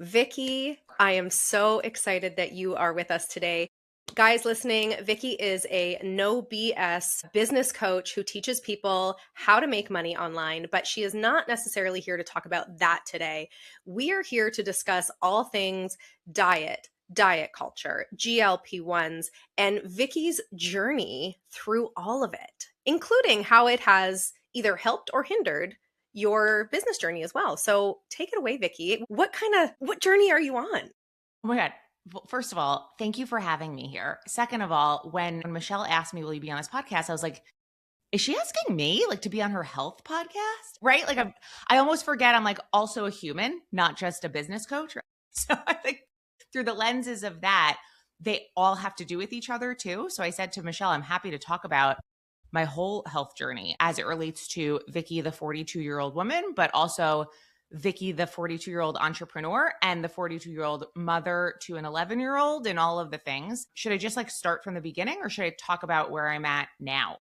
Vicki, I am so excited that you are with us today. Guys listening, Vicki is a no BS business coach who teaches people how to make money online, but she is not necessarily here to talk about that today. We are here to discuss all things diet culture, GLP1's, and Vicki's journey through all of it, including how it has either helped or hindered your business journey as well. So take it away, Vicki. What journey are you on? Oh my God. Well, first of all, thank you for having me here. Second of all, when Michelle asked me, will you be on this podcast? I was like, is she asking me like to be on her health podcast? Right? Like I almost forget I'm like also a human, not just a business coach. Right? So I think through the lenses of that, they all have to do with each other too. So I said to Michelle, I'm happy to talk about my whole health journey as it relates to Vicki, the 42-year-old woman, but also Vicki, the 42-year-old entrepreneur and the 42-year-old mother to an 11-year-old and all of the things. Should I just like start from the beginning or should I talk about where I'm at now?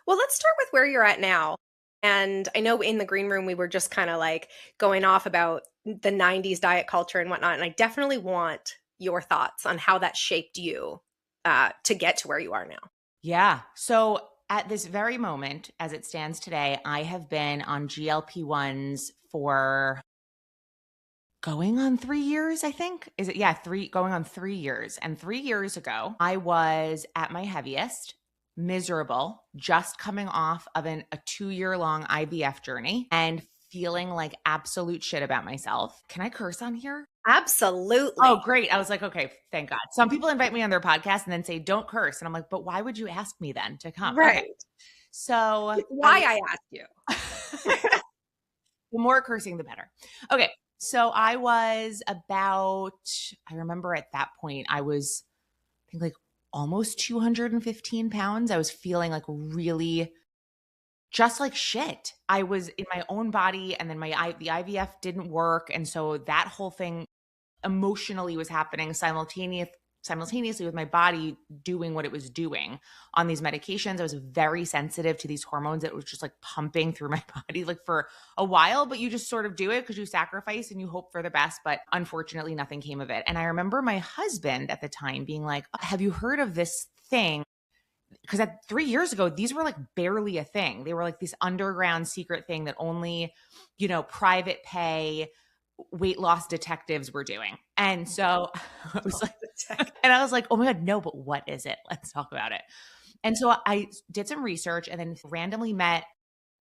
Well, let's start with where you're at now. And I know in the green room, we were just kind of like going off about the 90s diet culture and whatnot. And I definitely want your thoughts on how that shaped you to get to where you are now. Yeah. So at this very moment, as it stands today, I have been on GLP1s for going on 3 years, I think. Is it? Yeah, going on 3 years. And 3 years ago, I was at my heaviest, miserable, just coming off of a 2-year-long IVF journey and feeling like absolute shit about myself. Can I curse on here? Absolutely. Oh, great. I was like, okay, thank God. Some people invite me on their podcast and then say, don't curse. And I'm like, but why would you ask me then to come? Right. Okay. So why I asked you. The more cursing, the better. Okay. So I was I remember at that point, I was, I think like almost 215 pounds. I was feeling like really just like shit. I was in my own body and then the IVF didn't work. And so that whole thing emotionally was happening simultaneously with my body doing what it was doing on these medications. I was very sensitive to these hormones that was just like pumping through my body like for a while, but you just sort of do it because you sacrifice and you hope for the best. But unfortunately, nothing came of it. And I remember my husband at the time being like, have you heard of this thing? Because 3 years ago, these were like barely a thing. They were like this underground secret thing that only, private pay weight loss detectives were doing. And so I was like, oh my God, no, but what is it? Let's talk about it. And so I did some research and then randomly met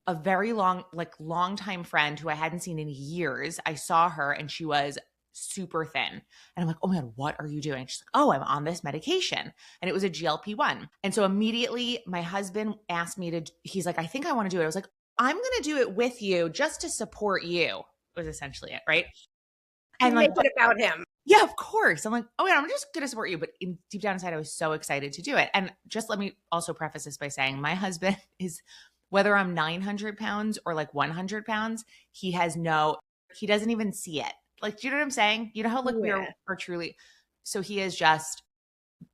a very long time friend who I hadn't seen in years. I saw her and she was super thin. And I'm like, oh my God, what are you doing? She's like, oh, I'm on this medication. And it was a GLP-1. And so immediately my husband asked me he's like, I think I want to do it. I was like, I'm going to do it with you just to support you. Was essentially it, right? And make it about him. Yeah, of course. I'm like, oh yeah, I'm just going to support you. But deep down inside, I was so excited to do it. And just let me also preface this by saying my husband is, whether I'm 900 pounds or like 100 pounds, he doesn't even see it. Like, do you know what I'm saying? You know how like we are truly, so he is just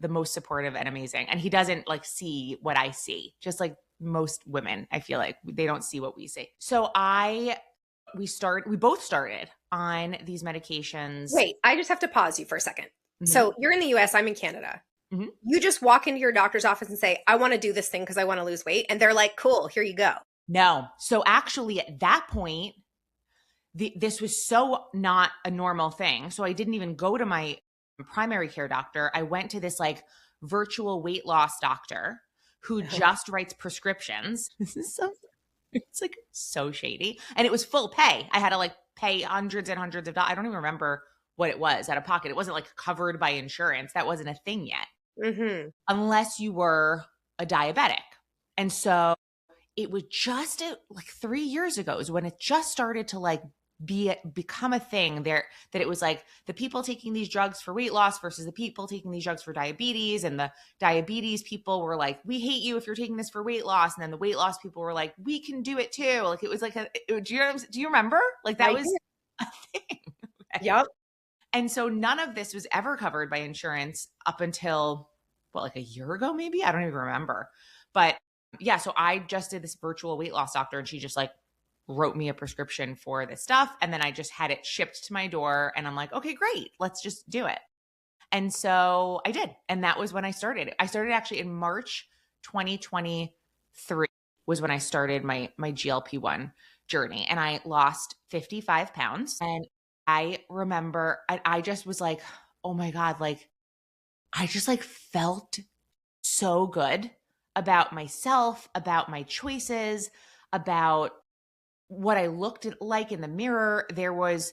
the most supportive and amazing. And he doesn't like see what I see, just like most women, I feel like they don't see what we see. So we both started on these medications. Wait, I just have to pause you for a second. Mm-hmm. So you're in the US, I'm in Canada. Mm-hmm. You just walk into your doctor's office and say, I want to do this thing because I want to lose weight. And they're like, cool, here you go. No. So actually at that point, this was so not a normal thing. So I didn't even go to my primary care doctor. I went to this like virtual weight loss doctor who just writes prescriptions. This is so it's like so shady. And it was full pay. I had to like pay hundreds and hundreds of dollars. I don't even remember what it was out of pocket. It wasn't like covered by insurance. That wasn't a thing yet. Mm-hmm. Unless you were a diabetic. And so it was just like 3 years ago is when it just started to like become a thing there, that it was like the people taking these drugs for weight loss versus the people taking these drugs for diabetes. And the diabetes people were like, we hate you if you're taking this for weight loss. And then the weight loss people were like, we can do it too. Like it was like, do you remember? Like that was a thing. Right? Yep. And so none of this was ever covered by insurance up until like a year ago, maybe? I don't even remember. But yeah, so I just did this virtual weight loss doctor and she just like wrote me a prescription for this stuff. And then I just had it shipped to my door. And I'm like, okay, great. Let's just do it. And so I did. And that was when I started. I started actually in March 2023 was when I started my GLP-1 journey. And I lost 55 pounds. And I remember I just was like, oh my God, like I just like felt so good about myself, about my choices, about what I looked like in the mirror. There was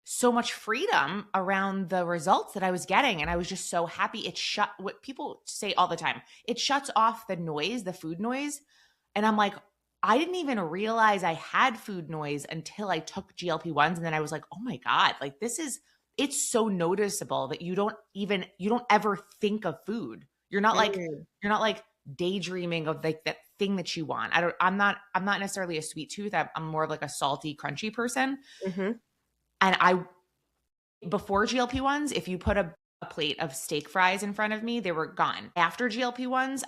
so much freedom around the results that I was getting. And I was just so happy. It shut what people say all the time. It shuts off the noise, the food noise. And I'm like, I didn't even realize I had food noise until I took GLP-1s. And then I was like, oh my God, like it's so noticeable that you don't ever think of food. You're not like daydreaming of like that thing that you want. I'm not necessarily a sweet tooth. I'm more of like a salty, crunchy person. Mm-hmm. And before GLP-1s, if you put a plate of steak fries in front of me, they were gone. After GLP-1s,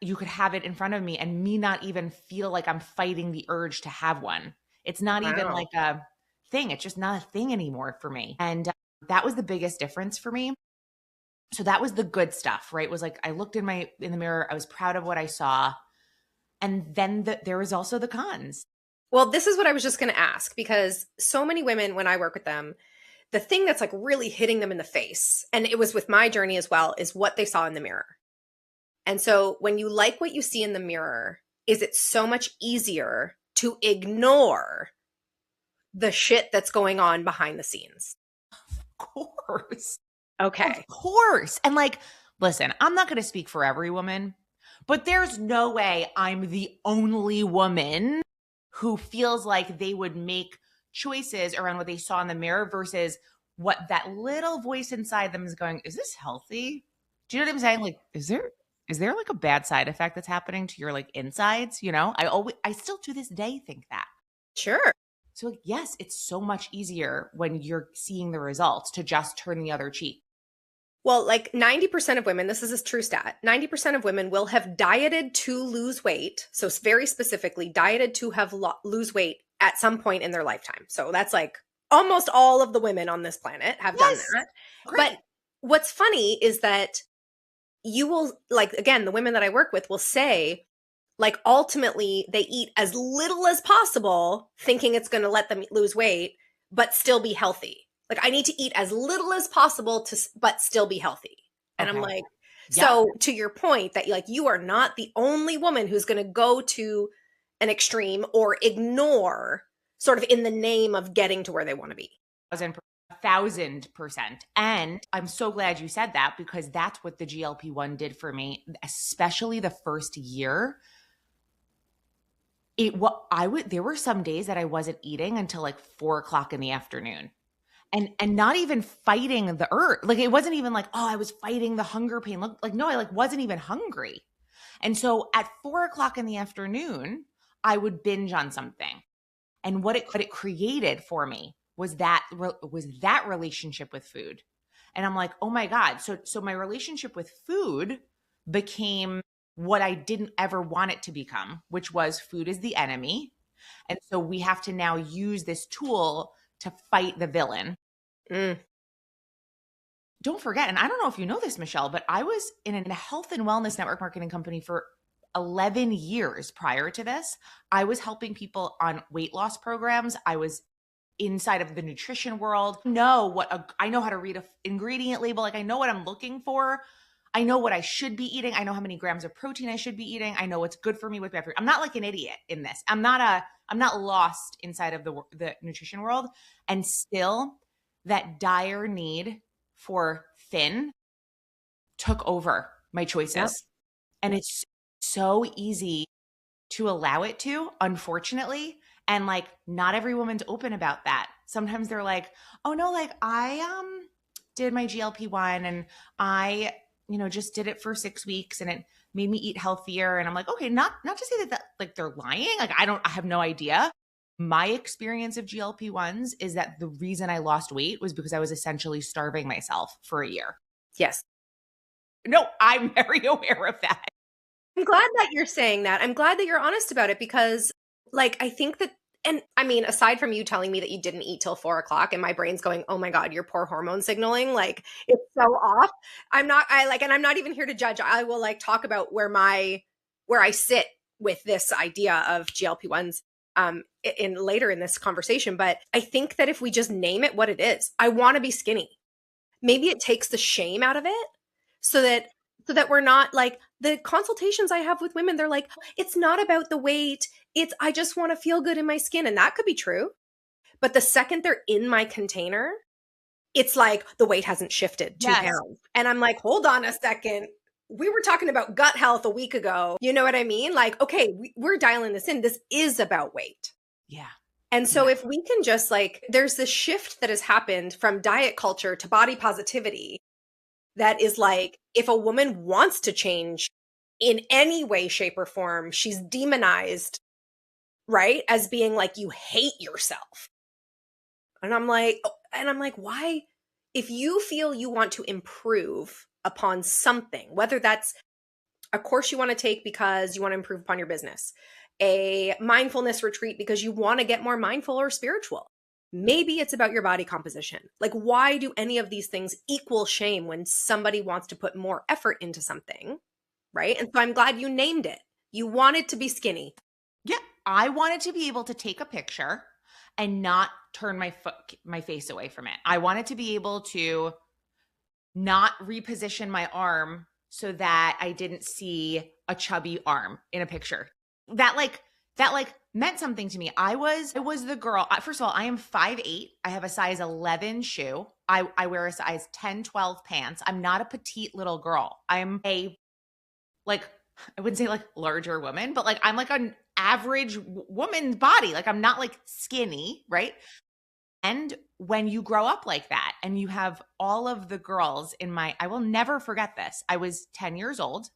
you could have it in front of me and me not even feel like I'm fighting the urge to have one. It's not even like a thing. It's just not a thing anymore for me. And that was the biggest difference for me. So that was the good stuff, right? It was like I looked in the mirror, I was proud of what I saw. And then there was also the cons. Well, this is what I was just going to ask, because so many women, when I work with them, the thing that's like really hitting them in the face, and it was with my journey as well, is what they saw in the mirror. And so when you like what you see in the mirror, is it so much easier to ignore the shit that's going on behind the scenes? Of course. Okay. Of course. And like, listen, I'm not going to speak for every woman, but there's no way I'm the only woman who feels like they would make choices around what they saw in the mirror versus what that little voice inside them is going, is this healthy? Do you know what I'm saying? Like, is there like a bad side effect that's happening to your like insides? You know, I still to this day think that. Sure. So like, yes, it's so much easier when you're seeing the results to just turn the other cheek. Well, like 90% of women, this is a true stat, 90% of women will have dieted to lose weight. So very specifically, dieted to have lose weight at some point in their lifetime. So that's like almost all of the women on this planet have done that. Great. But what's funny is that you will, like, again, the women that I work with will say, like, ultimately they eat as little as possible, thinking it's going to let them lose weight, but still be healthy. Like, I need to eat as little as possible but still be healthy. And okay. I'm like, so to your point that like, you are not the only woman who's going to go to an extreme or ignore sort of in the name of getting to where they want to be. 1,000%. And I'm so glad you said that, because that's what the GLP-1 did for me, especially the first year. There were some days that I wasn't eating until like 4:00 in the afternoon. And not even fighting the urge. Like, it wasn't even like, oh, I was fighting the hunger pain. Like, no, I like wasn't even hungry. And so at 4:00 in the afternoon, I would binge on something. And what it created for me was that relationship with food. And I'm like, oh my God. So my relationship with food became what I didn't ever want it to become, which was food is the enemy. And so we have to now use this tool to fight the villain. Don't forget, and I don't know if you know this, Michelle, but I was in a health and wellness network marketing company for 11 years prior to this. I was helping people on weight loss programs. I was inside of the nutrition world. I know how to read an ingredient label. Like, I know what I'm looking for. I know what I should be eating. I know how many grams of protein I should be eating. I know what's good for me, what's bad for me. I'm not like an idiot in this. I'm not lost inside of the nutrition world. And still, that dire need for thin took over my choices. Yep. And it's so easy to allow it to, unfortunately. And like, not every woman's open about that. Sometimes they're like, oh no, like I did my GLP-1 and I, just did it for 6 weeks and it made me eat healthier. And I'm like, okay, not to say that like they're lying. Like, I have no idea. My experience of GLP-1s is that the reason I lost weight was because I was essentially starving myself for a year. Yes. No, I'm very aware of that. I'm glad that you're saying that. I'm glad that you're honest about it, because Like, I think that, and I mean, aside from you telling me that you didn't eat till 4 o'clock and my brain's going, oh my God, your poor hormone signaling, like it's so off. And I'm not even here to judge. I will like talk about where I sit with this idea of GLP1s in later in this conversation. But I think that if we just name it what it is, I want to be skinny. Maybe it takes the shame out of it so that we're not like the consultations I have with women, they're like, it's not about the weight. It's I just want to feel good in my skin. And that could be true. But the second they're in my container, it's like the weight hasn't shifted 2 pounds. And I'm like, hold on a second. We were talking about gut health a week ago. You know what I mean? Like, okay, we're dialing this in. This is about weight. Yeah. And so if we can just like, there's this shift that has happened from diet culture to body positivity that is like, if a woman wants to change in any way, shape, or form, she's demonized, right? As being like, you hate yourself. And I'm like, why? If you feel you want to improve upon something, whether that's a course you want to take because you want to improve upon your business, a mindfulness retreat because you want to get more mindful or spiritual, maybe it's about your body composition. Like, why do any of these things equal shame when somebody wants to put more effort into something? Right. And so I'm glad you named it. You wanted to be skinny. Yeah. I wanted to be able to take a picture and not turn my face away from it. I wanted to be able to not reposition my arm so that I didn't see a chubby arm in a picture. That meant something to me. I was the girl. First of all, I am 5'8". I have a size 11 shoe. I wear a size 10, 12 pants. I'm not a petite little girl. I'm a, like, I wouldn't say like larger woman, but like I'm like an average woman's body. Like I'm not like skinny, right? And when you grow up like that and you have all of the girls I will never forget this. I was 10 years old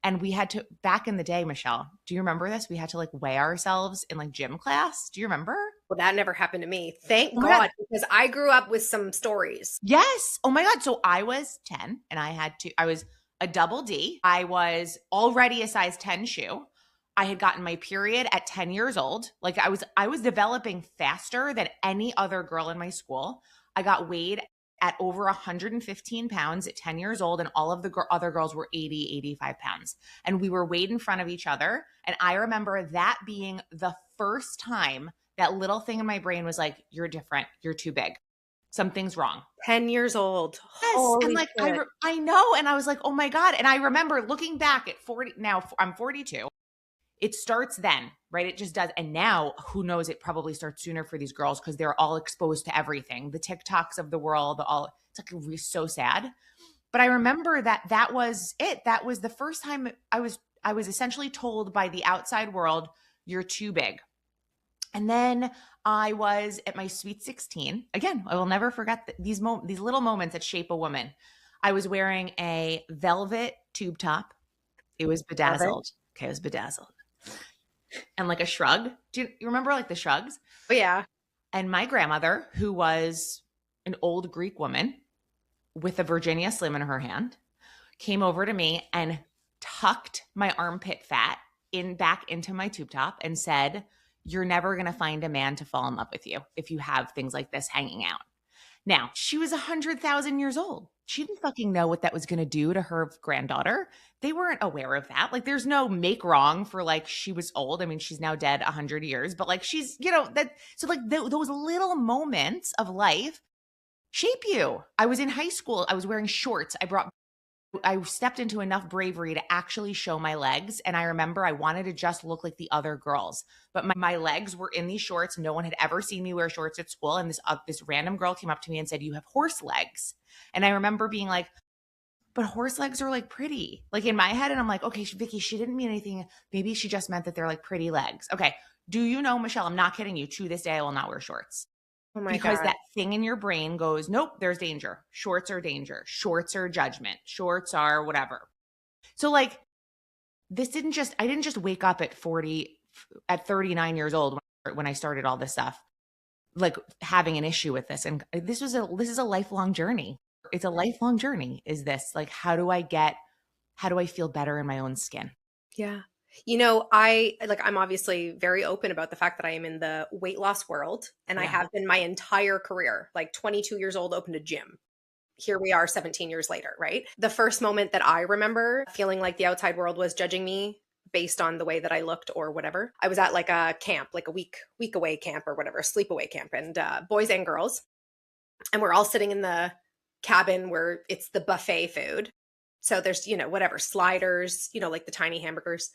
and we had to, back in the day, Michelle, do you remember this? We had to like weigh ourselves in like gym class. Do you remember? Well, that never happened to me. Thank God, because I grew up with some stories. Yes. Oh my God. So I was 10 and I was a double D. I was already a size 10 shoe. I had gotten my period at 10 years old. Like I was developing faster than any other girl in my school. I got weighed at over 115 pounds at 10 years old, and all of the other girls were 80, 85 pounds. And we were weighed in front of each other. And I remember that being the first time that little thing in my brain was like, you're different. You're too big. Something's wrong. 10 years old. Yes. Holy And like, shit. I know. And I was like, oh my God. And I remember looking back at 40, now I'm 42. It starts then, right? It just does. And now who knows, it probably starts sooner for these girls because they're all exposed to everything. The TikToks of the world, it's like so sad. But I remember that was it. That was the first time I was essentially told by the outside world, you're too big. And then I was at my sweet 16. Again, I will never forget these little moments that shape a woman. I was wearing a velvet tube top. It was bedazzled. Okay, it was bedazzled. And like a shrug. Do you remember like the shrugs? Oh, yeah. And my grandmother, who was an old Greek woman with a Virginia Slim in her hand, came over to me and tucked my armpit fat back into my tube top and said, you're never going to find a man to fall in love with you if you have things like this hanging out. Now, she was 100,000 years old. She didn't fucking know what that was going to do to her granddaughter. They weren't aware of that. Like, there's no make wrong for like, she was old. I mean, she's now dead 100 years, but like, she's, that. So like those little moments of life shape you. I was in high school. I was wearing shorts. I stepped into enough bravery to actually show my legs. And I remember I wanted to just look like the other girls, but my legs were in these shorts. No one had ever seen me wear shorts at school. And this random girl came up to me and said, you have horse legs. And I remember being like, but horse legs are like pretty, like in my head. And I'm like, okay, Vicki, she didn't mean anything. Maybe she just meant that they're like pretty legs. Okay. Do you know, Michelle, I'm not kidding you. To this day, I will not wear shorts. Oh my because God. that thing in your brain goes, nope, there's danger. Shorts are danger. Shorts are judgment. Shorts are whatever. So like I didn't just wake up at 39 years old when I started all this stuff, like having an issue with this. And this is a lifelong journey. It's a lifelong journey. Is this like, how do I feel better in my own skin? Yeah. I'm obviously very open about the fact that I am in the weight loss world, and I Yeah. have been my entire career, like 22 years old, opened a gym. Here we are 17 years later, right? The first moment that I remember feeling like the outside world was judging me based on the way that I looked or whatever, I was at like a camp, like a week away camp or whatever, sleep away camp, and boys and girls, and we're all sitting in the cabin where it's the buffet food. So there's, whatever, sliders, like the tiny hamburgers,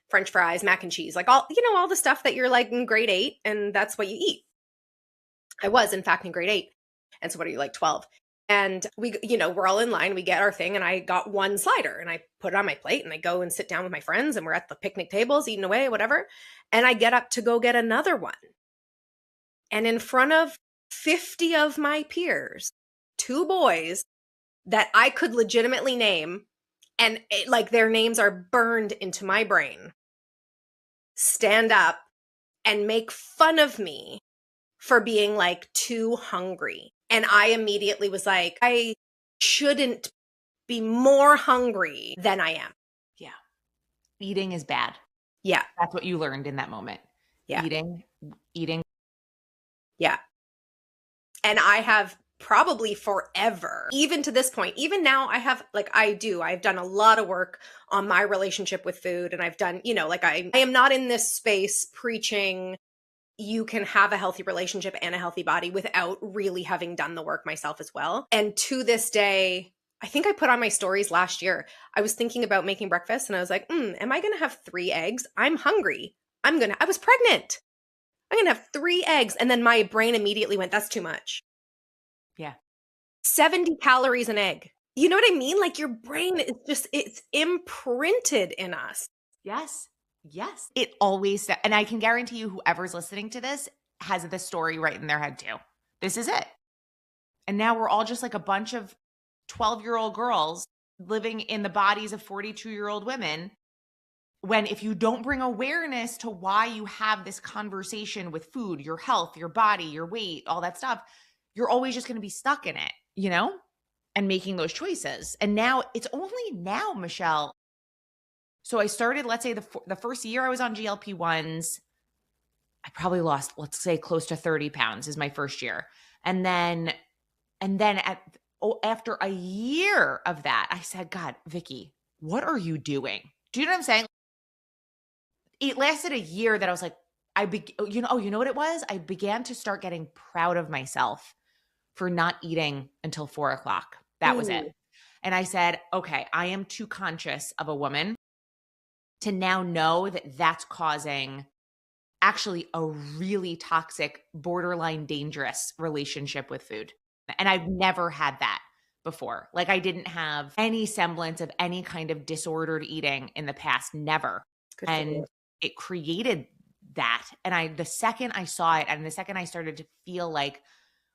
French fries, mac and cheese, like all the stuff that you're like in grade 8 and that's what you eat. I was in fact in grade 8. And so what are you, like 12? And we're all in line, we get our thing, and I got one slider and I put it on my plate and I go and sit down with my friends and we're at the picnic tables eating away, whatever. And I get up to go get another one. And in front of 50 of my peers, two boys that I could legitimately name, and like their names are burned into my brain, stand up and make fun of me for being like too hungry. And I immediately was like, I shouldn't be more hungry than I am. Yeah. Eating is bad. Yeah. That's what you learned in that moment. Yeah. Eating. Yeah. And I have probably forever, even to this point, even now, I've done a lot of work on my relationship with food. And I've done, I am not in this space preaching you can have a healthy relationship and a healthy body without really having done the work myself as well. And to this day, I think I put on my stories last year, I was thinking about making breakfast and I was like, am I going to have 3 eggs? I'm hungry. I was pregnant. I'm going to have 3 eggs. And then my brain immediately went, that's too much. Yeah. 70 calories an egg. You know what I mean? Like your brain is it's imprinted in us. Yes. Yes. It always, and I can guarantee you whoever's listening to this has this story right in their head too. This is it. And now we're all just like a bunch of 12-year-old girls living in the bodies of 42-year-old women. When if you don't bring awareness to why you have this conversation with food, your health, your body, your weight, all that stuff, you're always just going to be stuck in it, and making those choices. And now it's only now, Michelle. So I started, let's say the first year I was on GLP1's, I probably lost, let's say close to 30 pounds is my first year. And then after a year of that, I said, God, Vicki, what are you doing? Do you know what I'm saying? It lasted a year that I was like, you know what it was? I began to start getting proud of myself for not eating until 4:00. That was it. And I said, okay, I am too conscious of a woman to now know that that's causing actually a really toxic, borderline dangerous relationship with food. And I've never had that before. Like I didn't have any semblance of any kind of disordered eating in the past, never. And it created that. And the second I saw it and the second I started to feel like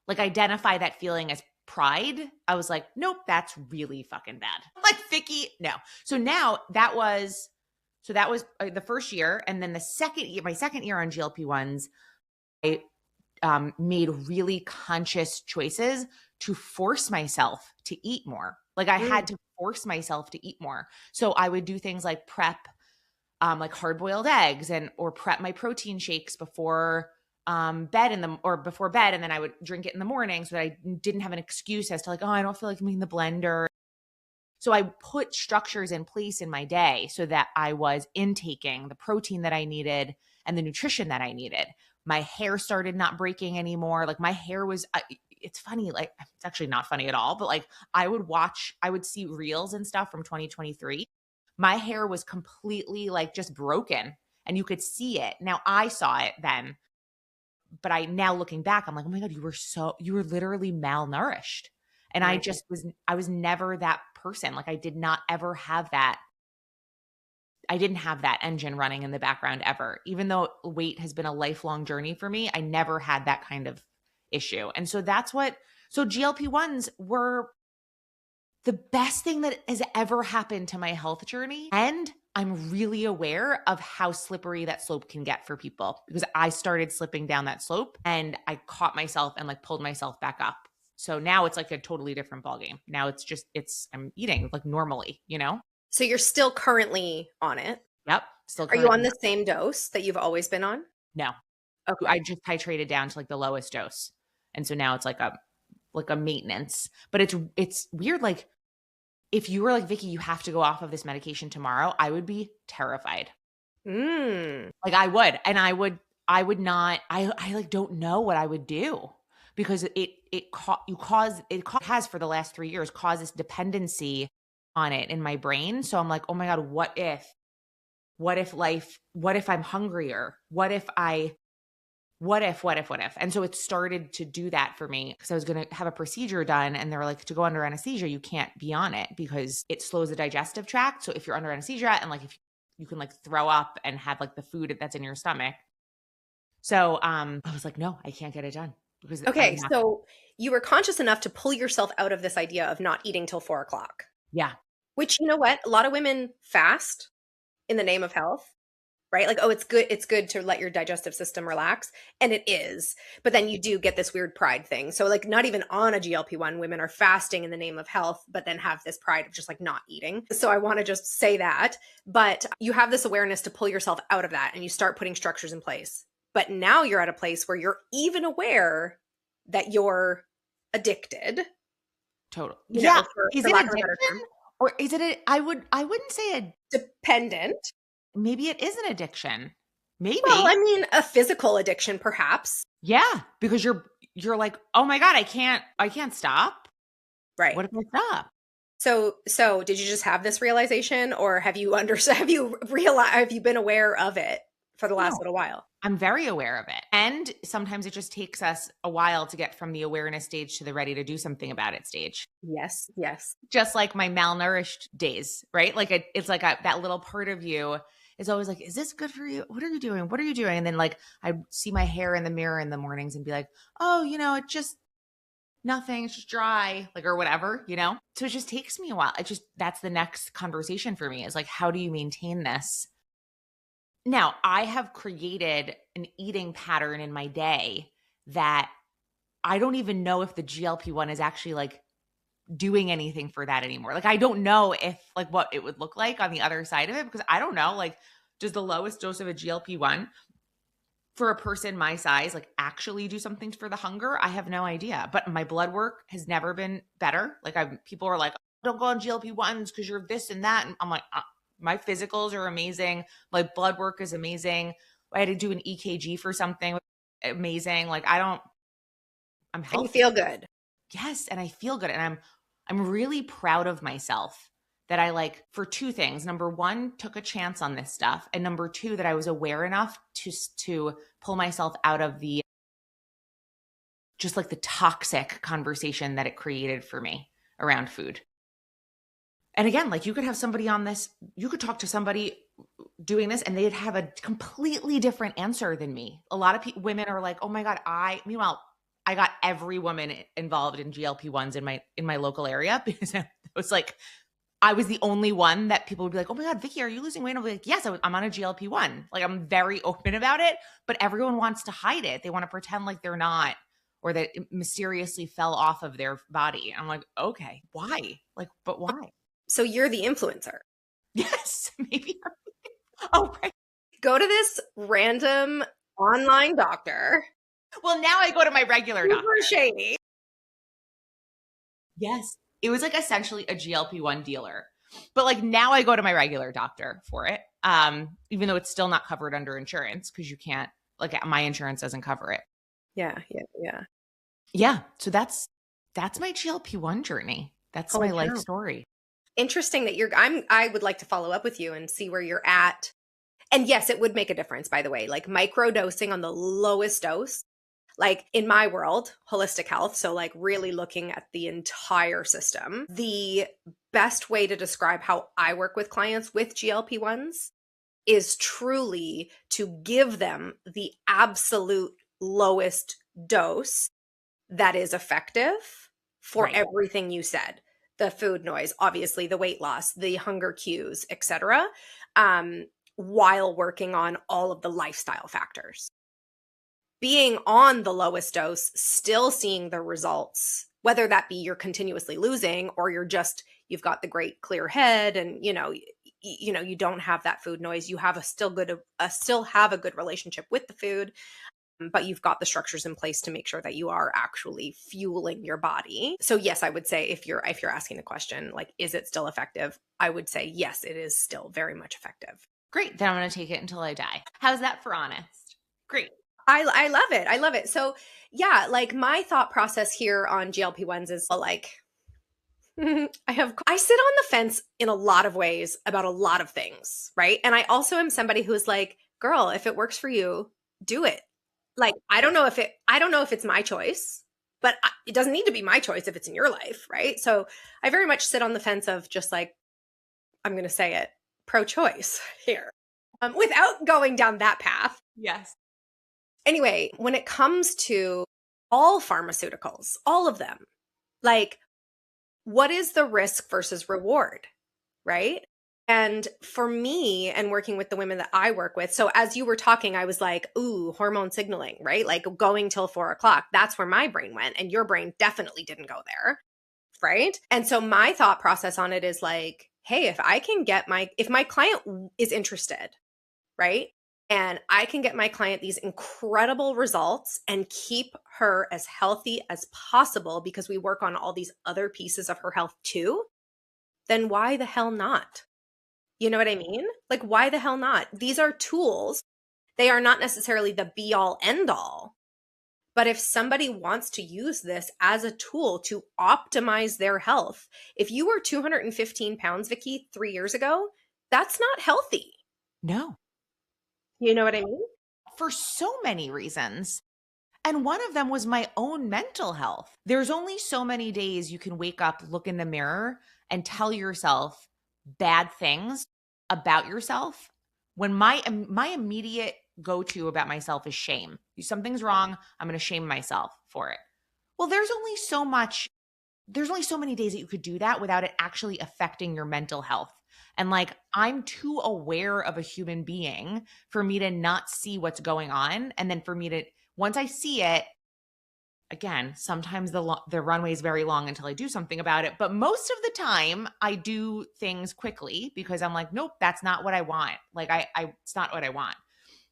identify that feeling as pride, I was like, nope, that's really fucking bad. Like Vicki, no. So now that was the first year. And then my second year on GLP1s, I made really conscious choices to force myself to eat more. Like I had to force myself to eat more. So I would do things like prep like hard-boiled eggs or prep my protein shakes before before bed. And then I would drink it in the morning so that I didn't have an excuse as to like, oh, I don't feel like making the blender. So I put structures in place in my day so that I was intaking the protein that I needed and the nutrition that I needed. My hair started not breaking anymore. Like my hair was, it's funny, like it's actually not funny at all, but like I would see reels and stuff from 2023. My hair was completely like just broken and you could see it. Now I saw it then, but now looking back, I'm like, oh my God, you were literally malnourished. And I was never that person. Like I did not ever have that. I didn't have that engine running in the background ever. Even though weight has been a lifelong journey for me, I never had that kind of issue. And so so GLP1s were the best thing that has ever happened to my health journey. And I'm really aware of how slippery that slope can get for people because I started slipping down that slope and I caught myself and like pulled myself back up. So now it's like a totally different ballgame. Now I'm eating like normally, So you're still currently on it. Yep. Still Are you on currently, the same dose that you've always been on? no. Okay. I just titrated down to like the lowest dose. And so now it's like a maintenance. But it's weird. Like if you were like, Vicky, you have to go off of this medication tomorrow, I would be terrified. Mm. Like I would. And I would not, I like don't know what I would do because it has for the last 3 years caused this dependency on it in my brain. So I'm like, oh my God, what if I'm hungrier? What if? And so it started to do that for me because I was going to have a procedure done and they were like, to go under anesthesia, you can't be on it because it slows the digestive tract. So if you're under anesthesia and like if you can like throw up and have like the food that's in your stomach. So I was like, no, I can't get it done because Okay, so you were conscious enough to pull yourself out of this idea of not eating till 4 o'clock, yeah, which, you know what? A lot of women fast in the name of health, right? Like, oh, it's good to let your digestive system relax. And it is. But then you do get this weird pride thing. So like not even on a GLP-1, women are fasting in the name of health, but then have this pride of just like not eating. So I want to just say that. But you have this awareness to pull yourself out of that and you start putting structures in place. But now you're at a place where you're even aware that you're addicted. total. You Yeah. know, for Is it lack of a better addiction term. or is it I wouldn't say Dependent. maybe it is an addiction. Well, Maybe. I mean, a physical addiction, perhaps. Yeah, because you're like, "Oh my God, I can't stop. Right. What if I stop?" So did you just have this realization, or have you have you been aware of it for the last No. little while? I'm very aware of it. And sometimes it just takes us a while to get from the awareness stage to the ready to do something about it stage. Yes, yes. Just like my malnourished days, right? Like it's like that little part of you is always like, "Is this good for you? What are you doing? What are you doing?" And then like I see my hair in the mirror in the mornings and be like, "Oh, it just nothing, it's just dry," like or whatever, So it just takes me a while. That's the next conversation for me is like, how do you maintain this? Now, I have created an eating pattern in my day that I don't even know if the GLP-1 is actually like doing anything for that anymore. Like I don't know if like what it would look like on the other side of it because I don't know like does the lowest dose of a GLP-1 for a person my size like actually do something for the hunger? I have no idea. But my blood work has never been better. Like people are like, don't go on GLP-1s because you're this and that. And I'm like, my physicals are amazing. My blood work is amazing. I had to do an EKG for something amazing. Like I'm And you healthy. feel good. Yes. And I feel good. And I'm really proud of myself that I like for two things. Number one, took a chance on this stuff. And number two, that I was aware enough to pull myself out of the just like the toxic conversation that it created for me around food. And again, like you could have somebody on this, you could talk to somebody doing this and they'd have a completely different answer than me. A lot of women are like, oh my God, meanwhile, I got every woman involved in GLP-1s in my local area because it was like, I was the only one that people would be like, oh my God, Vicky, are you losing weight? I'll be like, yes, I'm on a GLP-1. Like I'm very open about it, but everyone wants to hide it. They want to pretend like they're not, or that it mysteriously fell off of their body. I'm like, okay, why? Like, but why? So you're the influencer. Yes, maybe. Oh, right. Go to this random online doctor. Well, now I go to my regular doctor. Super shady. Yes. It was like essentially a GLP-1 dealer. But like now I go to my regular doctor for it. Even though it's still not covered under insurance because you can't, like my insurance doesn't cover it. Yeah. Yeah. So that's my GLP-1 journey. That's my life story. Interesting that I would like to follow up with you and see where you're at. And yes, it would make a difference, by the way, like micro dosing on the lowest dose, like in my world, holistic health. So like really looking at the entire system. The best way to describe how I work with clients with GLP-1s is truly to give them the absolute lowest dose that is effective for everything you said. The food noise, obviously the weight loss, the hunger cues, etc., while working on all of the lifestyle factors. Being on the lowest dose, still seeing the results, whether that be you're continuously losing or you've got the great clear head and you don't have that food noise. You have still have a good relationship with the food, but you've got the structures in place to make sure that you are actually fueling your body. So yes, I would say if you're asking the question, like, is it still effective? I would say yes, it is still very much effective. Great. Then I'm going to take it until I die. How's that for honest? Great. I love it. I love it. So yeah, like my thought process here on GLP-1s is like, I sit on the fence in a lot of ways about a lot of things, right? And I also am somebody who's like, girl, if it works for you, do it. Like, I don't know if it's my choice, but it doesn't need to be my choice if it's in your life, right? So I very much sit on the fence of just like, I'm going to say it, pro-choice here, without going down that path. Yes. Anyway, when it comes to all pharmaceuticals, all of them, like, what is the risk versus reward, right? And for me, and working with the women that I work with, so as you were talking, I was like, ooh, hormone signaling, right? Like going till 4 o'clock. That's where my brain went. And your brain definitely didn't go there, right? And so my thought process on it is like, hey, if my client is interested, right? And I can get my client these incredible results and keep her as healthy as possible because we work on all these other pieces of her health too, then why the hell not? You know what I mean? Like, why the hell not? These are tools. They are not necessarily the be all end all. But if somebody wants to use this as a tool to optimize their health, if you were 215 pounds, Vicki, 3 years ago, that's not healthy. No. You know what I mean? For so many reasons. And one of them was my own mental health. There's only so many days you can wake up, look in the mirror, and tell yourself bad things about yourself. When my immediate go-to about myself is shame. If something's wrong, I'm going to shame myself for it. Well, there's only so many days that you could do that without it actually affecting your mental health. And like, I'm too aware of a human being for me to not see what's going on. And then for me to, once I see it, again, sometimes the runway is very long until I do something about it. But most of the time I do things quickly because I'm like, nope, that's not what I want. Like it's not what I want.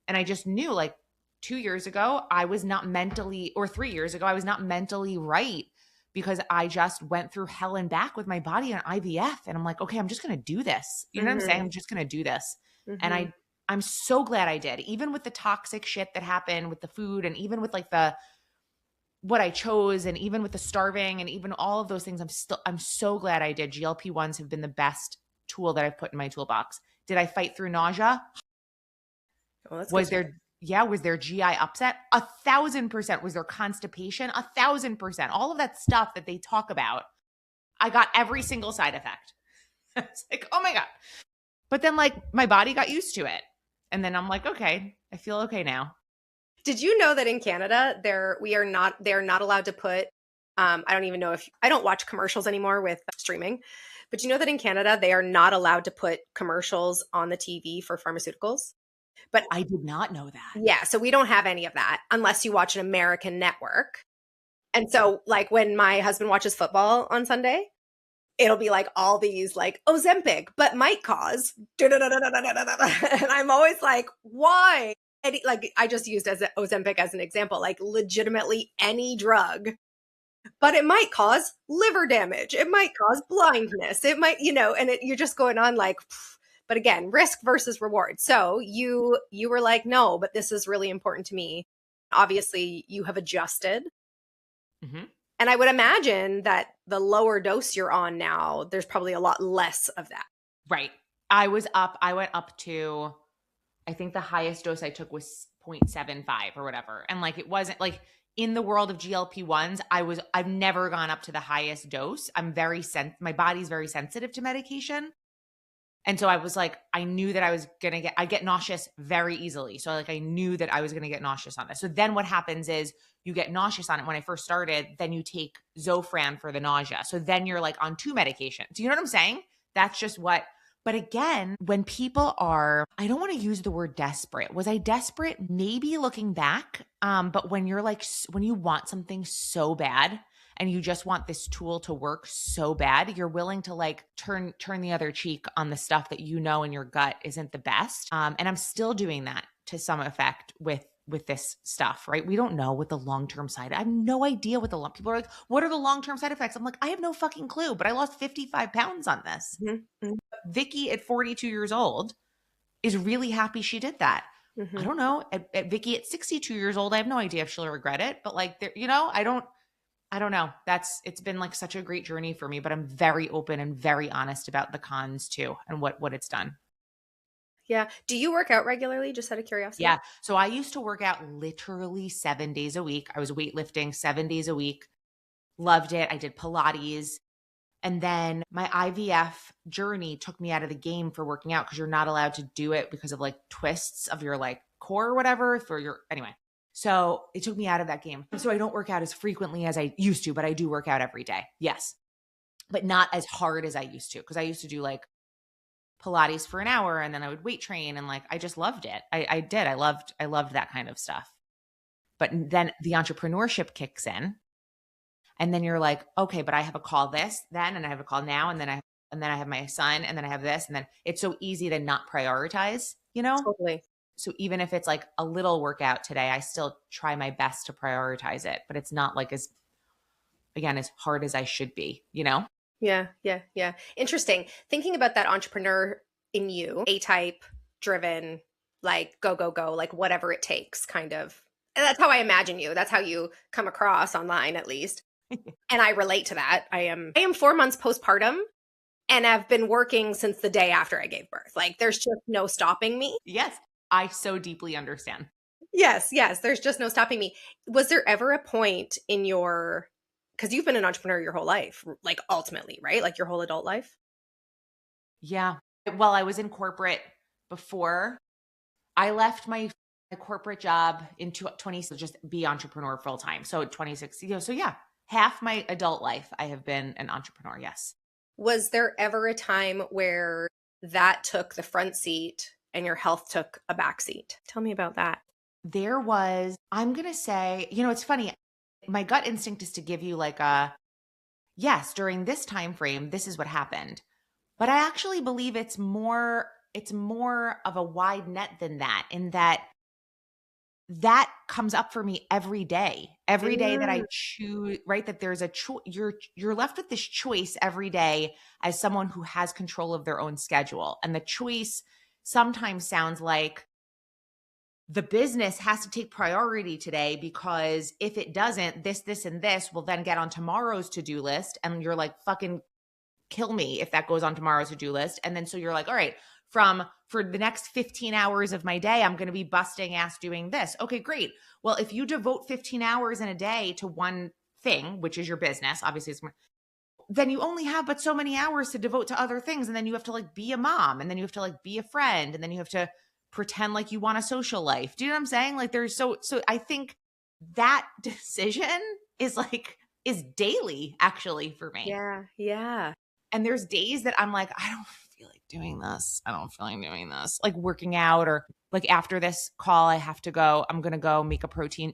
And I just knew like 2 years ago, I was not mentally, or 3 years ago, I was not mentally right because I just went through hell and back with my body on IVF. And I'm like, okay, I'm just going to do this. You know what I'm saying? I'm just going to do this. And I'm so glad I did, even with the toxic shit that happened with the food and even with like what I chose and even with the starving and even all of those things, I'm so glad I did. GLP-1s have been the best tool that I've put in my toolbox. Did I fight through nausea? Well, was there GI upset? 1,000%. Was there constipation? 1,000%. All of that stuff that they talk about, I got every single side effect. It's like, oh my God. But then like my body got used to it. And then I'm like, okay, I feel okay now. Did you know that in Canada, they're not allowed to put, I don't even know I don't watch commercials anymore with streaming, but you know that in Canada, they are not allowed to put commercials on the TV for pharmaceuticals? But I did not know that. Yeah, so we don't have any of that unless you watch an American network. And so like when my husband watches football on Sunday, it'll be like all these like Ozempic, but might cause. And I'm always like, why? And like I just used Ozempic as an example, like legitimately any drug, but it might cause liver damage. It might cause blindness. It might, and you're just going on like, but again, risk versus reward. So you were like, no, but this is really important to me. Obviously you have adjusted. And I would imagine that the lower dose you're on now, there's probably a lot less of that. Right. I went up to, I think the highest dose I took was 0.75 or whatever. And like, it wasn't like in the world of GLP-1s, I've never gone up to the highest dose. My body's very sensitive to medication. And so I was like, I knew that I get nauseous very easily. So like, I knew that I was going to get nauseous on this. So then what happens is you get nauseous on it. When I first started, then you take Zofran for the nausea. So then you're like on 2 medications. Do you know what I'm saying? That's just but again, when people are, I don't want to use the word desperate. Was I desperate? Maybe looking back. But when you're like, when you want something so bad and you just want this tool to work so bad, you're willing to like turn the other cheek on the stuff that you know in your gut isn't the best. And I'm still doing that to some effect with this stuff, right? We don't know what the long-term side. I have no idea what people are like, what are the long-term side effects? I'm like, I have no fucking clue, but I lost 55 pounds on this. Mm-hmm. Vicki at 42 years old is really happy she did that. Mm-hmm. I don't know. At Vicki at 62 years old, I have no idea if she'll regret it, but like, I don't know. It's been like such a great journey for me, but I'm very open and very honest about the cons too and what it's done. Yeah. Do you work out regularly, just out of curiosity? Yeah. So I used to work out literally 7 days a week. I was weightlifting 7 days a week. Loved it. I did Pilates. And then my IVF journey took me out of the game for working out because you're not allowed to do it because of like twists of your like core or whatever anyway. So it took me out of that game. So I don't work out as frequently as I used to, but I do work out every day. Yes. But not as hard as I used to, because I used to do like Pilates for an hour and then I would weight train and like I just loved it. I did. I loved that kind of stuff. But then the entrepreneurship kicks in. And then you're like, okay, but I have a call then, and I have a call now, and then I have my son, and then I have this, and then it's so easy to not prioritize, Totally. So even if it's like a little workout today, I still try my best to prioritize it, but it's not like as hard as I should be, Yeah, yeah, yeah. Interesting. Thinking about that entrepreneur in you, A-type, driven, like go, go, go, like whatever it takes kind of. And that's how I imagine you. That's how you come across online, at least. And I relate to that. I am 4 months postpartum and I've been working since the day after I gave birth. Like there's just no stopping me. Yes, I so deeply understand. Yes, there's just no stopping me. Was there ever a point in because you've been an entrepreneur your whole life, like ultimately, right? Like your whole adult life? Yeah. Well, I was in corporate before. I left my corporate job in 20, so just be entrepreneur full time. So 2016. So yeah, half my adult life I have been an entrepreneur. Yes. Was there ever a time where that took the front seat and your health took a back seat? Tell me about that. There was, I'm going to say, it's funny. My gut instinct is to give you like yes, during this time frame, this is what happened. But I actually believe it's more of a wide net than that, in that comes up for me every day that I choose, right? That there's a choice. You're left with this choice every day as someone who has control of their own schedule. And the choice sometimes sounds like the business has to take priority today, because if it doesn't, this, and this will then get on tomorrow's to-do list. And you're like, fucking kill me if that goes on tomorrow's to-do list. And then so you're like, all right, for the next 15 hours of my day, I'm going to be busting ass doing this. Okay, great. Well, if you devote 15 hours in a day to one thing, which is your business, obviously, then you only have but so many hours to devote to other things. And then you have to like be a mom, and then you have to like be a friend, and then you have to pretend like you want a social life. Do you know what I'm saying? Like there's so I think that decision is daily actually for me. Yeah. Yeah. And there's days that I'm like, I don't feel like doing this. I don't feel like doing this. Like working out, or like after this call, I'm going to go make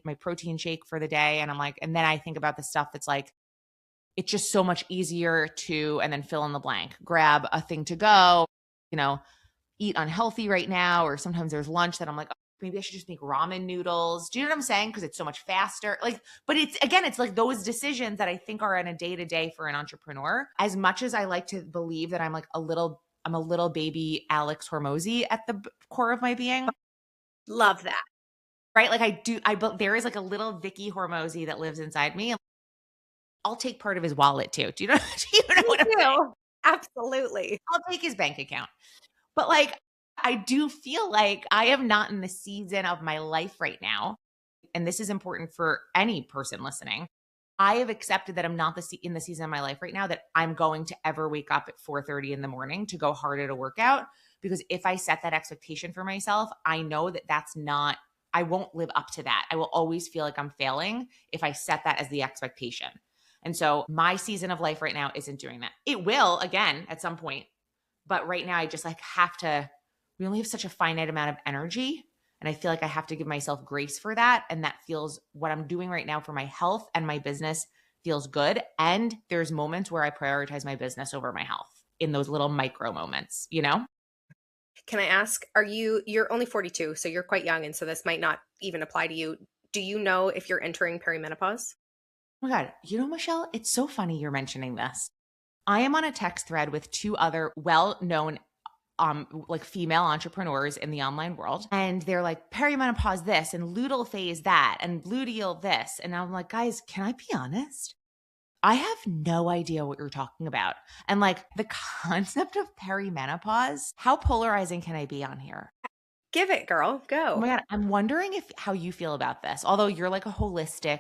my protein shake for the day. And I'm like, and then I think about the stuff that's like, it's just so much easier to, and then fill in the blank, grab a thing to go, eat unhealthy right now. Or sometimes there's lunch that I'm like, oh, maybe I should just make ramen noodles. Do you know what I'm saying? Because it's so much faster. Like, but it's like those decisions that I think are in a day-to-day for an entrepreneur. As much as I like to believe that I'm a little baby Alex Hormozy at the core of my being. Love that. Right? Like there is like a little Vicki Hormozy that lives inside me. I'll take part of his wallet too. Do you know what I'm saying? Absolutely. I'll take his bank account. But like, I do feel like I am not in the season of my life right now. And this is important for any person listening. I have accepted that I'm not in the season of my life right now that I'm going to ever wake up at 4:30 in the morning to go hard at a workout. Because if I set that expectation for myself, I know that I won't live up to that. I will always feel like I'm failing if I set that as the expectation. And so my season of life right now isn't doing that. It will again at some point. But right now I just we only have such a finite amount of energy. And I feel like I have to give myself grace for that. And that feels what I'm doing right now for my health and my business feels good. And there's moments where I prioritize my business over my health in those little micro moments, you know? Can I ask, you're only 42, so you're quite young, and so this might not even apply to you. Do you know if you're entering perimenopause? Oh my God. You know, Michelle, it's so funny you're mentioning this. I am on a text thread with two other well-known like female entrepreneurs in the online world. And they're like, perimenopause this and luteal phase that and luteal this. And I'm like, guys, can I be honest? I have no idea what you're talking about. And like the concept of perimenopause, how polarizing can I be on here? Give it, girl. Oh my Go. God. I'm wondering if how you feel about this. Although you're like a holistic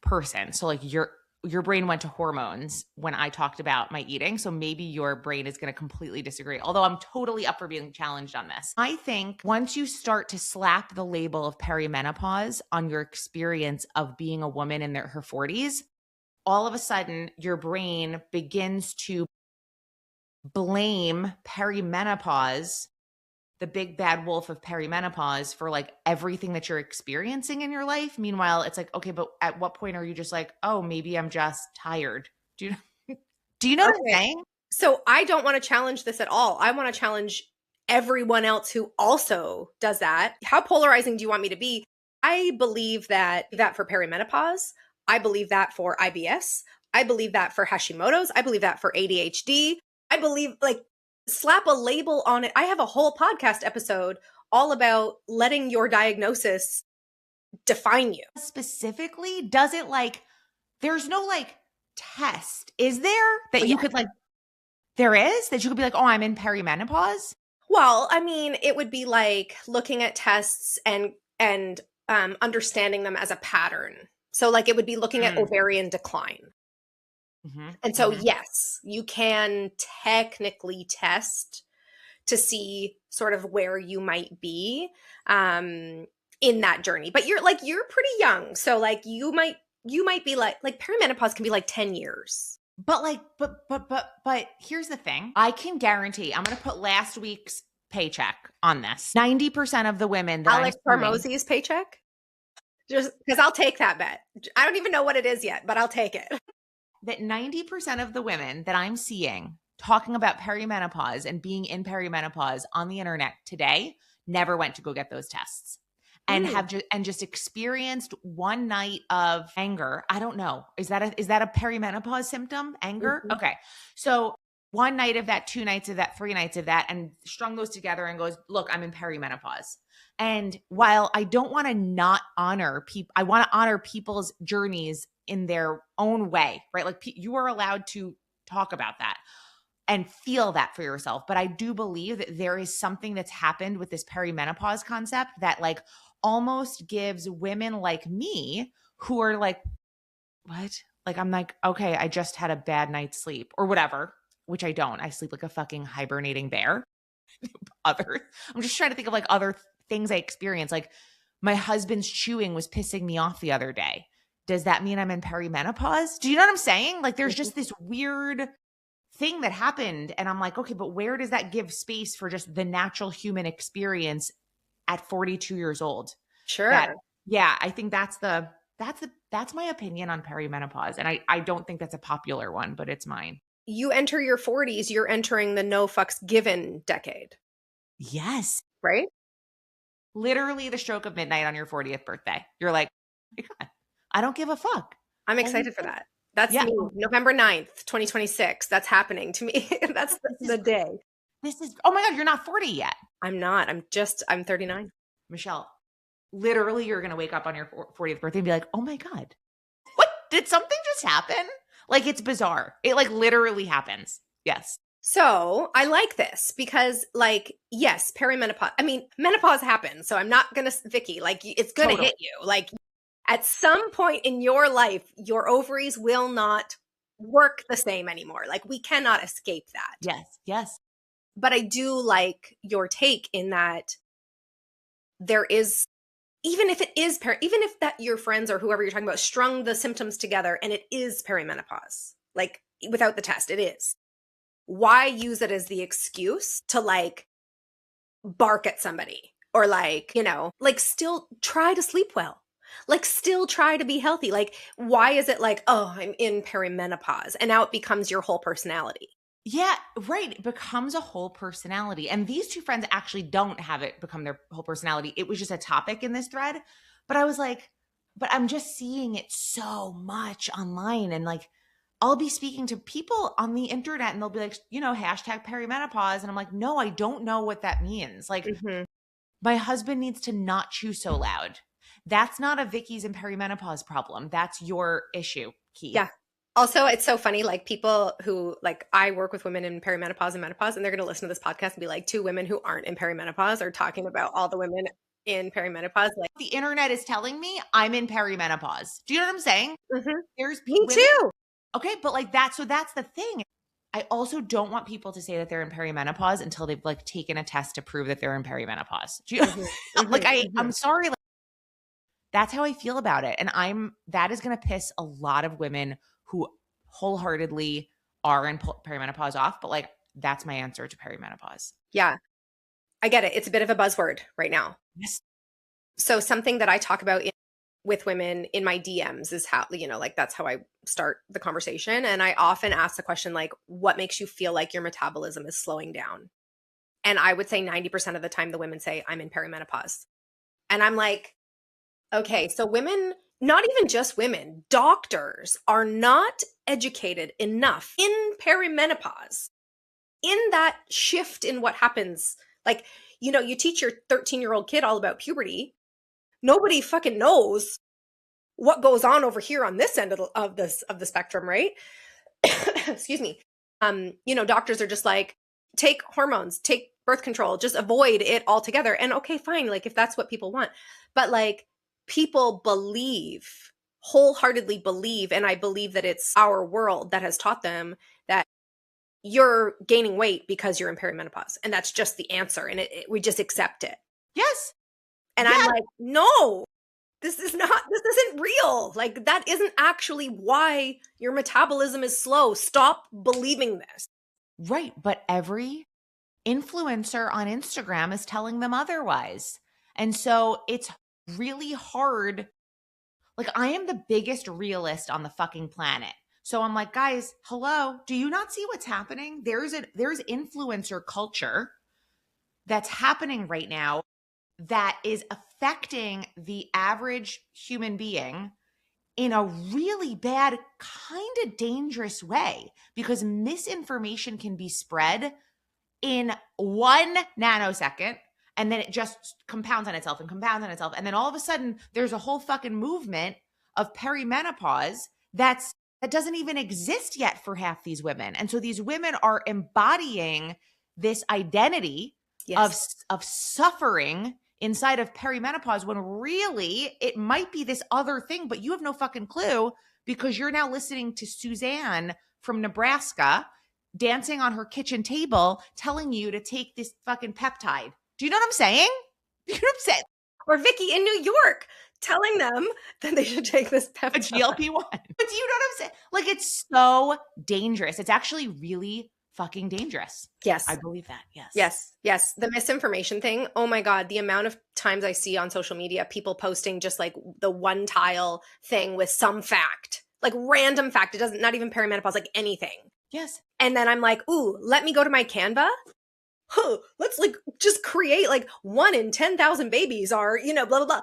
person. So like your brain went to hormones when I talked about my eating. So maybe your brain is going to completely disagree. Although I'm totally up for being challenged on this. I think once you start to slap the label of perimenopause on your experience of being a woman in her 40s, all of a sudden your brain begins to blame perimenopause, the big bad wolf of perimenopause, for like everything that you're experiencing in your life. Meanwhile, it's like, okay, but at what point are you just like, oh, maybe I'm just tired? Do you do you know what I'm Okay. saying? So I don't want to challenge this at all. I want to challenge everyone else who also does that. How polarizing do you want me to be? I believe that for perimenopause, I believe that for IBS, I believe that for Hashimoto's, I believe that for ADHD. I believe like slap a label on it. I have a whole podcast episode all about letting your diagnosis define you. Specifically, does it like there's no like test, is there, that But you yeah. could like there is that you could be like, oh, I'm in perimenopause? Well, I mean, it would be like looking at tests and understanding them as a pattern. So like it would be looking at Mm. ovarian decline. Mm-hmm, And so mm-hmm. yes, you can technically test to see sort of where you might be in that journey. But you're pretty young. So like you might be like perimenopause can be like 10 years. But like, but here's the thing. I can guarantee, I'm going to put last week's paycheck on this. 90% of the women that Alex I'm seeing, Hormozzi's paycheck? Just because I'll take that bet. I don't even know what it is yet, but I'll take it. that 90% of the women that I'm seeing talking about perimenopause and being in perimenopause on the internet today never went to go get those tests and have just experienced one night of anger. I don't know. Is that a perimenopause symptom? Anger? Mhm. Okay. So one night of that, 2 nights of that, 3 nights of that, and strung those together and goes, look, I'm in perimenopause. And while I don't want to not honor people, I want to honor people's journeys in their own way, right? Like you are allowed to talk about that and feel that for yourself. But I do believe that there is something that's happened with this perimenopause concept that like almost gives women like me who are like, what? Like, I'm like, okay, I just had a bad night's sleep or whatever, which I don't. I sleep like a fucking hibernating bear. I'm just trying to think of like other things I experience. Like my husband's chewing was pissing me off the other day. Does that mean I'm in perimenopause? Do you know what I'm saying? Like there's just this weird thing that happened. And I'm like, okay, but where does that give space for just the natural human experience at 42 years old? Sure. That, yeah, I think that's my opinion on perimenopause. And I don't think that's a popular one, but it's mine. You enter your 40s, you're entering the no fucks given decade, Yes. right? Literally the stroke of midnight on your 40th birthday. You're like, oh my God, I don't give a fuck. I'm excited for that. That's Yeah. me. November 9th, 2026. That's happening to me. That's the day. Oh my God, you're not 40 yet. I'm not. I'm 39. Michelle, literally you're going to wake up on your 40th birthday and be like, oh my God, what? Did something just happen? Like it's bizarre. It like literally happens. Yes. So I like this because like, yes, perimenopause. I mean, menopause happens. So I'm not going to, Vicki, like it's going to Totally. hit you. Like at some point in your life, your ovaries will not work the same anymore. Like we cannot escape that. Yes. Yes. But I do like your take in that there is, even if it is, even if that your friends or whoever you're talking about strung the symptoms together and it is perimenopause, like without the test, it is. Why use it as the excuse to like bark at somebody or like, like still try to sleep well? Like, still try to be healthy. Like, why is it like, oh, I'm in perimenopause, and now it becomes your whole personality? Yeah, right. It becomes a whole personality. And these two friends actually don't have it become their whole personality. It was just a topic in this thread. But I was like, but I'm just seeing it so much online. And like, I'll be speaking to people on the internet and they'll be like, hashtag perimenopause. And I'm like, no, I don't know what that means. Like, Mhm. my husband needs to not chew so loud. That's not a Vicky's and perimenopause problem. That's your issue, Keith. Yeah. Also, it's so funny, like people who, like, I work with women in perimenopause and menopause, and they're going to listen to this podcast and be like, two women who aren't in perimenopause are talking about all the women in perimenopause. Like, The internet is telling me I'm in perimenopause. Do you know what I'm saying? mhm. There's Me women. too. Okay, but like that. So that's the thing. I also don't want people to say that they're in perimenopause until they've like taken a test to prove that they're in perimenopause. Do you, Mhm. like Mhm. I'm Mhm. sorry. Like, that's how I feel about it. And that is going to piss a lot of women who wholeheartedly are in perimenopause off. But like, that's my answer to perimenopause. Yeah, I get it. It's a bit of a buzzword right now. Yes. So something that I talk about with women in my DMs is how, like, that's how I start the conversation. And I often ask the question, like, what makes you feel like your metabolism is slowing down? And I would say 90% of the time the women say, I'm in perimenopause. And I'm like, okay, so women, not even just women, doctors are not educated enough in perimenopause, in that shift in what happens. Like, you teach your 13-year-old kid all about puberty. Nobody fucking knows what goes on over here on this end of the spectrum, right? Excuse me. Doctors are just like, take hormones, take birth control, just avoid it altogether. And okay, fine, like if that's what people want. But like, people wholeheartedly believe, and I believe that it's our world that has taught them that you're gaining weight because you're in perimenopause. And that's just the answer. And we just accept it. Yes. And I'm like, no, this isn't real. Like, that isn't actually why your metabolism is slow. Stop believing this. Right. But every influencer on Instagram is telling them otherwise. And so it's really hard. Like, I am the biggest realist on the fucking planet. So I'm like, guys, hello, do you not see what's happening? There's influencer culture that's happening right now that is affecting the average human being in a really bad, kind of dangerous way, because misinformation can be spread in 1 nanosecond, and then it just compounds on itself and compounds on itself. And then all of a sudden there's a whole fucking movement of perimenopause that doesn't even exist yet for half these women. And so these women are embodying this identity Yes. of suffering inside of perimenopause, when really it might be this other thing, but you have no fucking clue because you're now listening to Suzanne from Nebraska dancing on her kitchen table telling you to take this fucking peptide. Do you know what I'm saying? Do you know what I'm saying? Or Vicki in New York telling them that they should take this A peptide. GLP-1. But do you know what I'm saying? Like, it's so dangerous. It's actually really fucking dangerous. Yes. I believe that. Yes. Yes. Yes. The misinformation thing. Oh my God. The amount of times I see on social media, people posting just like the one tile thing with some fact, like random fact. It doesn't, not even perimenopause, like anything. Yes. And then I'm like, ooh, let me go to my Canva. Let's like just create like 1 in 10,000 babies are, blah, blah, blah.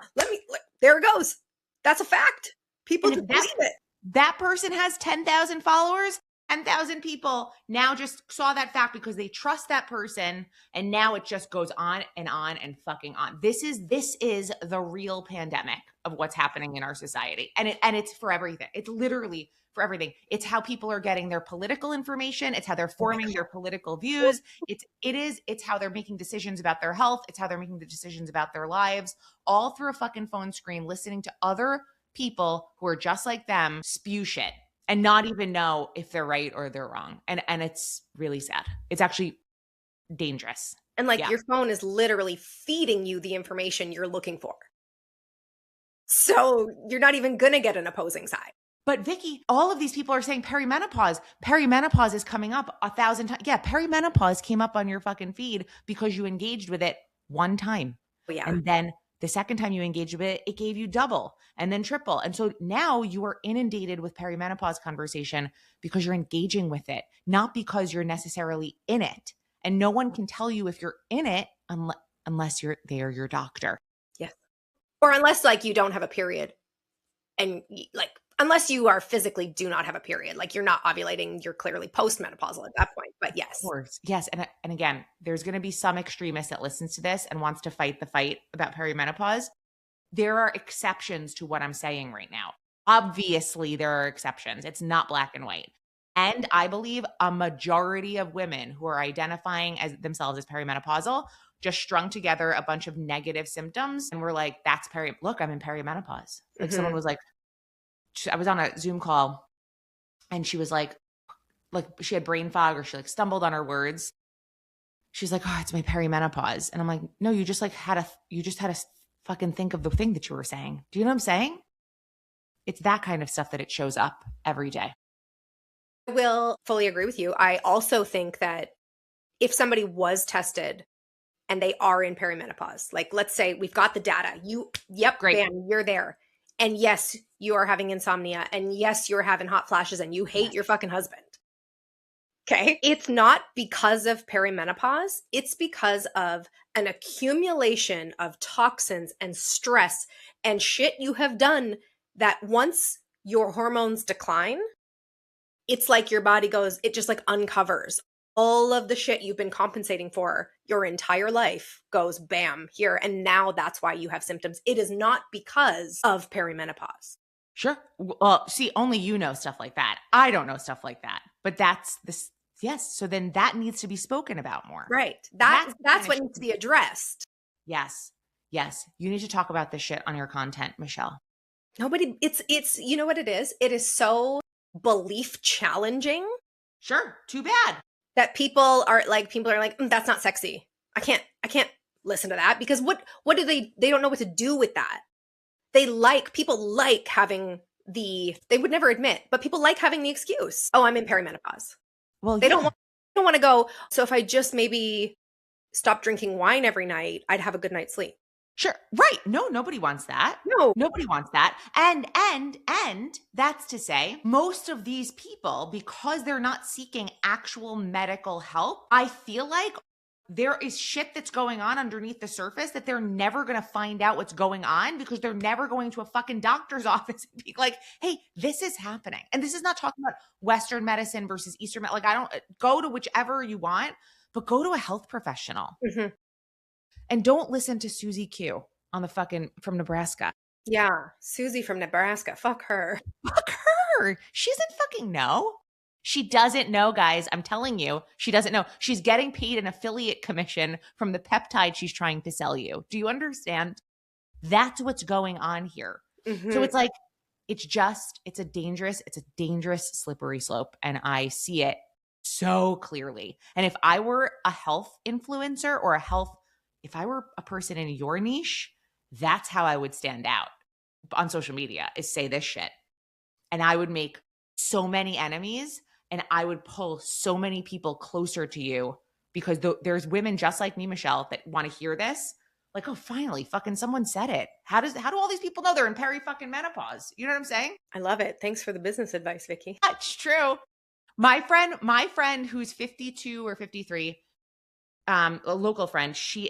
There it goes. That's a fact. People do believe it. That person has 10,000 followers. 10,000 people now just saw that fact because they trust that person. And now it just goes on and fucking on. This is the real pandemic of what's happening in our society. And it's for everything. It's literally for everything. It's how people are getting their political information. It's how they're forming their political views. It's how they're making decisions about their health. It's how they're making the decisions about their lives, all through a fucking phone screen, listening to other people who are just like them spew shit and not even know if they're right or they're wrong. And it's really sad. It's actually dangerous. And like, your phone is literally feeding you the information you're looking for. So you're not even going to get an opposing side. But Vicki, all of these people are saying perimenopause. Perimenopause is coming up 1,000 times. Yeah, perimenopause came up on your fucking feed because you engaged with it one time. Yeah. And then The second time you engaged with it, it gave you double and then triple. And so now you are inundated with perimenopause conversation because you're engaging with it, not because you're necessarily in it. And no one can tell you if you're in it unless they're your doctor. Yes. Or unless like you don't have a period and like, unless you are physically do not have a period, like you're not ovulating, you're clearly postmenopausal at that point. But yes. Of course. Yes. And again, there's going to be some extremist that listens to this and wants to fight the fight about perimenopause. There are exceptions to what I'm saying right now. Obviously, there are exceptions. It's not black and white. And I believe a majority of women who are identifying as themselves as perimenopausal just strung together a bunch of negative symptoms and were like, look, I'm in perimenopause. Like someone was like, I was on a Zoom call and she was like she had brain fog or she like stumbled on her words. She's like, oh, it's my perimenopause. And I'm like, no, you just had to fucking think of the thing that you were saying. Do you know what I'm saying? It's that kind of stuff that it shows up every day. I will fully agree with you. I also think that if somebody was tested and they are in perimenopause, like let's say we've got the data, great. Bam, you're there. And yes, you are having insomnia. And yes, you're having hot flashes and you hate your fucking husband. Okay. It's not because of perimenopause. It's because of an accumulation of toxins and stress and shit you have done that once your hormones decline, it's like your body it just like uncovers all of the shit you've been compensating for your entire life goes bam here. And now that's why you have symptoms. It is not because of perimenopause. Sure. Well, see, only you know stuff like that. I don't know stuff like that, but that's this. Yes. So then that needs to be spoken about more. Right. That's what needs to be addressed. Yes. Yes. You need to talk about this shit on your content, Michelle. It's, you know what it is? It is so belief challenging. Sure. Too bad. That people are like, that's not sexy. I can't listen to that because what do they don't know what to do with that. People like having they would never admit, but people like having the excuse. Oh, I'm in perimenopause. Well, they don't want to go. So if I just maybe stop drinking wine every night, I'd have a good night's sleep. Sure. Right. No, nobody wants that. No. Nobody wants that. And that's to say, most of these people, because they're not seeking actual medical help, I feel like there is shit that's going on underneath the surface that they're never going to find out what's going on because they're never going to a fucking doctor's office and be like, hey, this is happening. And this is not talking about Western medicine versus Eastern medicine. Like, I don't go to whichever you want, but go to a health professional. Mm-hmm. And don't listen to Susie Q on the from Nebraska. Yeah. Susie from Nebraska. Fuck her. Fuck her. She doesn't fucking know. She doesn't know, guys. I'm telling you, she doesn't know. She's getting paid an affiliate commission from the peptide she's trying to sell you. Do you understand? That's what's going on here. Mm-hmm. So it's like, it's a dangerous slippery slope. And I see it so clearly. And if I were a health influencer or if I were a person in your niche, that's how I would stand out on social media, is say this shit. And I would make so many enemies and I would pull so many people closer to you because there's women just like me, Michelle, that want to hear this. Like, oh, finally, fucking someone said it. How do all these people know they're in peri-fucking-menopause? You know what I'm saying? I love it. Thanks for the business advice, Vicki. That's true. My friend who's 52 or 53, a local friend, she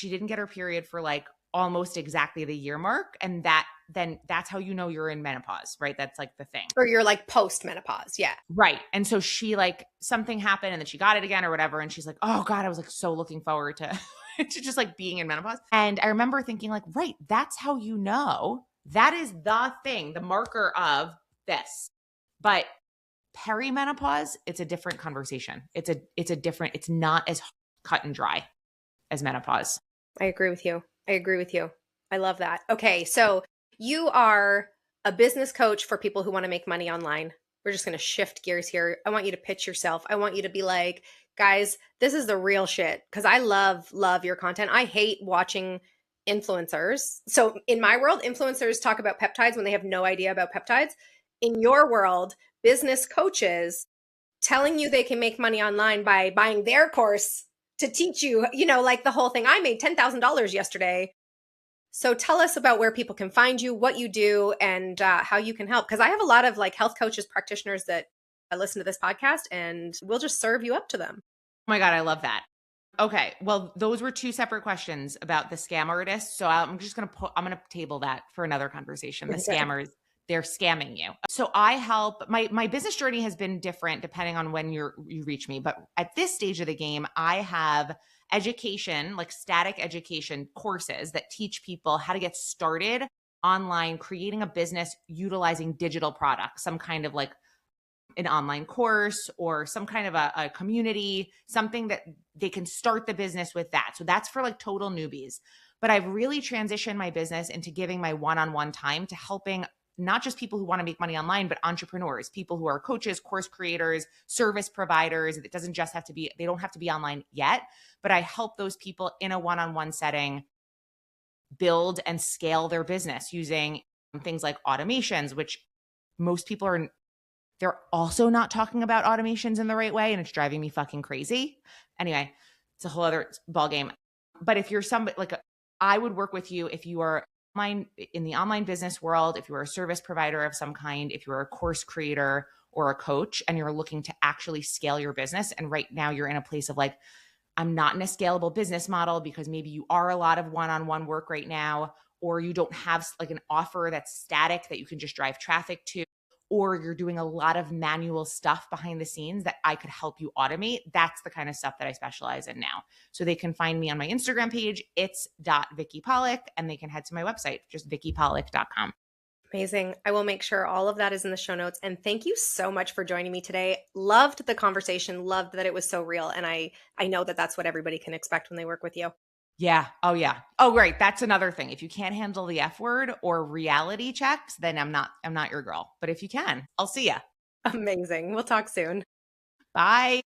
didn't get her period for like almost exactly the year mark. And that's how you know you're in menopause, right? That's like the thing. Or you're like post-menopause. Yeah. Right. And so she like something happened and then she got it again or whatever. And she's like, oh God, I was like so looking forward to, to just like being in menopause. And I remember thinking like, right, that's how you know. That is the thing, the marker of this. But perimenopause, it's a different conversation. It's not as cut and dry as menopause. I agree with you. I love that. Okay. So you are a business coach for people who want to make money online. We're just going to shift gears here. I want you to pitch yourself. I want you to be like, guys, this is the real shit. Cause I love your content. I hate watching influencers. So in my world, influencers talk about peptides when they have no idea about peptides. In your world, business coaches telling you they can make money online by buying their course to teach you, like the whole thing. I made $10,000 yesterday So tell us about where people can find you, what you do, and how you can help. Because I have a lot of like health coaches, practitioners that listen to this podcast, and we'll just serve you up to them. Oh my God, I love that. Okay. Well, those were two separate questions about the scam artists. So I'm just going to I'm going to table that for another conversation. The Okay. scammers, they're scamming you. So I help my business journey has been different depending on when you reach me. But at this stage of the game, I have education, like static education courses that teach people how to get started online, creating a business, utilizing digital products, some kind of like an online course or some kind of a community, something that they can start the business with that. So that's for like total newbies. But I've really transitioned my business into giving my one-on-one time to helping not just people who want to make money online, but entrepreneurs, people who are coaches, course creators, service providers. It doesn't just have to be, they don't have to be online yet, but I help those people in a one-on-one setting build and scale their business using things like automations, which most people are they're also not talking about automations in the right way, and it's driving me fucking crazy. Anyway, it's a whole other ball game. But if you're somebody like I would work with you if you are in the online business world, if you're a service provider of some kind, if you're a course creator or a coach and you're looking to actually scale your business. And right now you're in a place of like, I'm not in a scalable business model because maybe you are a lot of one-on-one work right now, or you don't have like an offer that's static that you can just drive traffic to, or you're doing a lot of manual stuff behind the scenes that I could help you automate. That's the kind of stuff that I specialize in now. So they can find me on my Instagram page. It's .Vicki Pollack, and they can head to my website, just vickipollack.com. Amazing. I will make sure all of that is in the show notes. And thank you so much for joining me today. Loved the conversation, loved that it was so real. And I know that that's what everybody can expect when they work with you. Yeah. Oh, yeah. Oh, right. That's another thing. If you can't handle the F word or reality checks, then I'm not your girl. But if you can, I'll see ya. Amazing. We'll talk soon. Bye.